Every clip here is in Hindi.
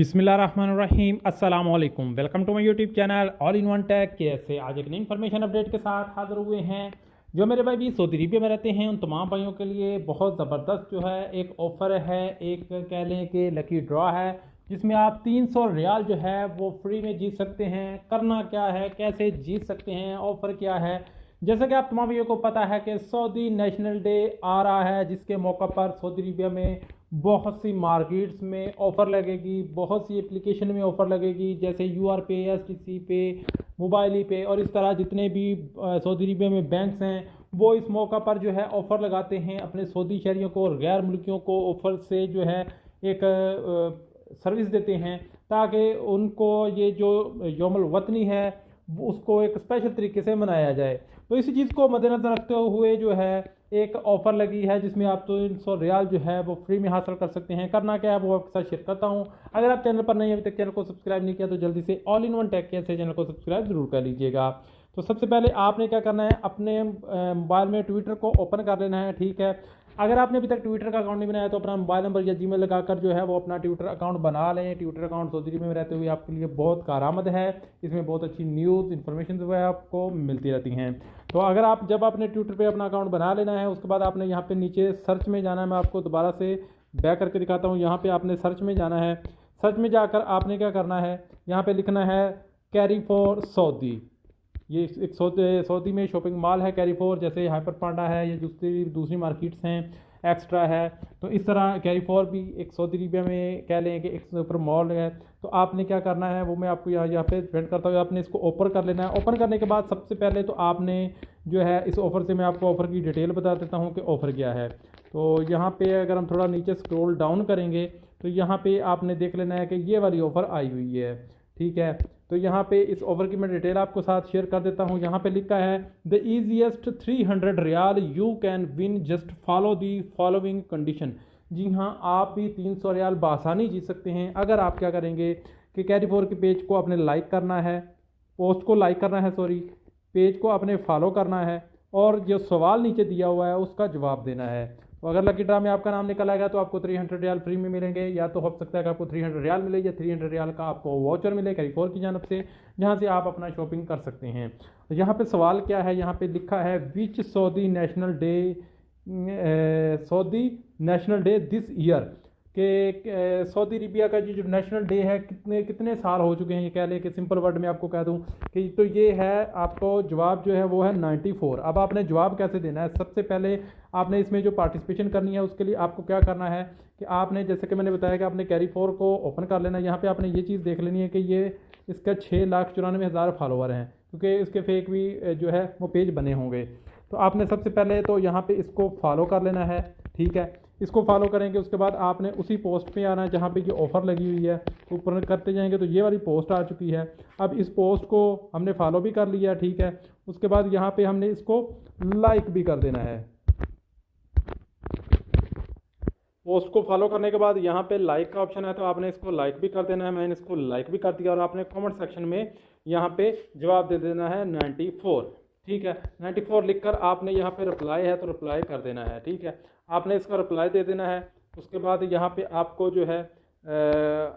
बिस्मिल्लाहिर्रहमानिर्रहीम अस्सलाम वालेकुम। Welcome to my YouTube channel all in one tech. कैसे आज एक नई इन्फॉर्मेशन अपडेट के साथ हाजिर हुए हैं। जो मेरे भाई भी सऊदी अरबिया में रहते हैं उन तमाम भाइयों के लिए बहुत ज़बरदस्त जो है एक ऑफ़र है, एक कह लें कि लकी ड्रॉ है, जिसमें आप 300 रियाल जो है वो फ्री में जीत सकते हैं। करना क्या है, कैसे जीत सकते हैं, ऑफ़र क्या है। जैसा कि आप तमाम भाइयों को पता है कि सऊदी नेशनल डे आ रहा है, जिसके मौका पर सऊदी अरबिया में बहुत सी मार्केट्स में ऑफ़र लगेगी, बहुत सी एप्लीकेशन में ऑफ़र लगेगी, जैसे यूआर पे, एसटीसी पे, मोबाइली पे और इस तरह जितने भी सऊदी अरबिया में बैंक्स हैं वो इस मौका पर जो है ऑफ़र लगाते हैं अपने सऊदी शहरियों को और गैर मुल्कियों को ऑफ़र से जो है एक सर्विस देते हैं, ताकि उनको ये जो यौमुल वतनी है उसको एक स्पेशल तरीके से मनाया जाए। तो इसी चीज़ को मद्देनज़र रखते हुए जो है एक ऑफ़र लगी है, जिसमें आप 300 रियाल जो है वो फ्री में हासिल कर सकते हैं। करना क्या है वो आपके साथ शेयर करता हूँ। अगर आप चैनल पर नहीं अभी तक चैनल को सब्सक्राइब नहीं किया तो जल्दी से ऑल इन वन टेक के से चैनल को सब्सक्राइब जरूर कर लीजिएगा। तो सबसे पहले आपने क्या करना है, अपने मोबाइल में ट्विटर को ओपन कर लेना है। ठीक है, अगर आपने अभी तक ट्विटर का अकाउंट नहीं बनाया तो अपना मोबाइल नंबर या जीमेल लगाकर जो है वो अपना ट्विटर अकाउंट बना लें। ट्विटर अकाउंट सऊदी अरब में रहते हुए आपके लिए बहुत कारआमद है। इसमें बहुत अच्छी न्यूज़ इन्फॉर्मेशन जो है आपको मिलती रहती हैं। तो अगर आप जब आपने ट्विटर पे अपना अकाउंट बना लेना है, उसके बाद आपने यहाँ पे नीचे सर्च में जाना है। मैं आपको दोबारा से बैक करके दिखाता हूँ। यहाँ पे आपने सर्च में जाना है। सर्च में जाकर आपने क्या करना है, यहाँ पे लिखना है कैरी फॉर सऊदी। ये एक सऊदी में शॉपिंग मॉल है कैरी फॉर, जैसे हाइपर पांडा है, ये दूसरी मार्केट्स हैं, एक्स्ट्रा है। तो इस तरह कैरी फॉर भी एक सऊदी अरबिया में कह लें कि एक सुपर मॉल है। तो आपने क्या करना है वो मैं आपको यहाँ पे फ्रेंड करता हूँ। आपने इसको ओपन कर लेना है। ओपन करने के बाद सबसे पहले तो आपने जो है इस ऑफ़र से मैं आपको ऑफ़र की डिटेल बता देता हूँ कि ऑफ़र क्या है। तो यहाँ पे अगर हम थोड़ा नीचे स्क्रॉल डाउन करेंगे तो यहाँ पे आपने देख लेना है कि ये वाली ऑफ़र आई हुई है। ठीक है, तो यहाँ पे इस ऑफ़र की मैं डिटेल आपको साथ शेयर कर देता हूँ। यहाँ पे लिखा है the easiest 300 riyal you can win just follow the following condition. जी हाँ, आप भी 300 रियाल बआसानी जीत सकते हैं। अगर आप क्या करेंगे कि कैरी फोर के पेज को आपने लाइक करना है, पोस्ट को लाइक करना है, सॉरी, पेज को आपने फॉलो करना है और जो सवाल नीचे दिया हुआ है उसका जवाब देना है। तो अगर लकी ड्रा में आपका नाम निकल आएगा तो आपको 300 रियाल फ्री में मिलेंगे, या तो हो सकता है कि आपको 300 रियाल मिले या 300 रियाल का आपको वाउचर मिले कैरी फोर की जानब से, जहाँ से आप अपना शॉपिंग कर सकते हैं। तो यहाँ पे सवाल क्या है, यहाँ पे लिखा है which Saudi national day this year, कि सऊदी अरबिया का जो नेशनल डे है कितने कितने साल हो चुके हैं। ये कह लें कि सिंपल वर्ड में आपको कह दूं कि तो ये है, आपको जवाब जो है वो है 94। अब आपने जवाब कैसे देना है, सबसे पहले आपने इसमें जो पार्टिसिपेशन करनी है उसके लिए आपको क्या करना है कि आपने, जैसे कि मैंने बताया कि आपने कैरी फोर को ओपन कर लेना है। यहाँ पर आपने ये चीज़ देख लेनी है कि ये इसका 6,94,000 फॉलोवर हैं, क्योंकि इसके फेक भी जो है वो पेज बने होंगे। तो आपने सबसे पहले तो यहाँ पे इसको फॉलो कर लेना है। ठीक है, इसको फॉलो करेंगे उसके बाद आपने उसी पोस्ट पे आना है जहाँ पे ये ऑफ़र लगी हुई है। ऊपर करते जाएंगे तो ये वाली पोस्ट आ चुकी है। अब इस पोस्ट को हमने फॉलो भी कर लिया। ठीक है, उसके बाद यहाँ पे हमने इसको लाइक भी कर देना है। पोस्ट को फॉलो करने के बाद यहाँ पे लाइक का ऑप्शन है, तो आपने इसको लाइक भी कर देना है। मैंने इसको लाइक भी कर दिया और आपने कमेंट सेक्शन में यहाँ पे जवाब दे देना है 94। ठीक है, 94 लिखकर आपने यहाँ पे रिप्लाई है तो रिप्लाई कर देना है। ठीक है, आपने इसका रिप्लाई दे देना है। उसके बाद यहाँ पे आपको जो है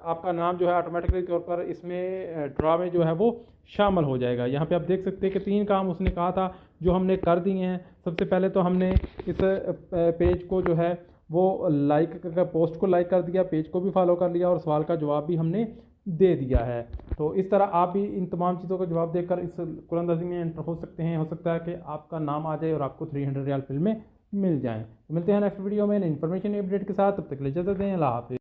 आपका नाम जो है ऑटोमेटिकली तौर पर इसमें ड्रा में जो है वो शामिल हो जाएगा। यहाँ पे आप देख सकते हैं कि 3 काम उसने कहा था जो हमने कर दिए हैं। सबसे पहले तो हमने इस पेज को जो है वो लाइक कर, पोस्ट को लाइक कर दिया, पेज को भी फॉलो कर लिया और सवाल का जवाब भी हमने दे दिया है। तो इस तरह आप भी इन तमाम चीज़ों का जवाब देकर इस कुरानंदाजी में एंटर हो सकते हैं। हो सकता है कि आपका नाम आ जाए और आपको 300 रियाल फिल्में मिल जाएं। तो मिलते हैं नेक्स्ट वीडियो में इन्फॉर्मेशन अपडेट के साथ। तब तक के लिए इजाज़त दें। अल्लाह हाफ़िज़।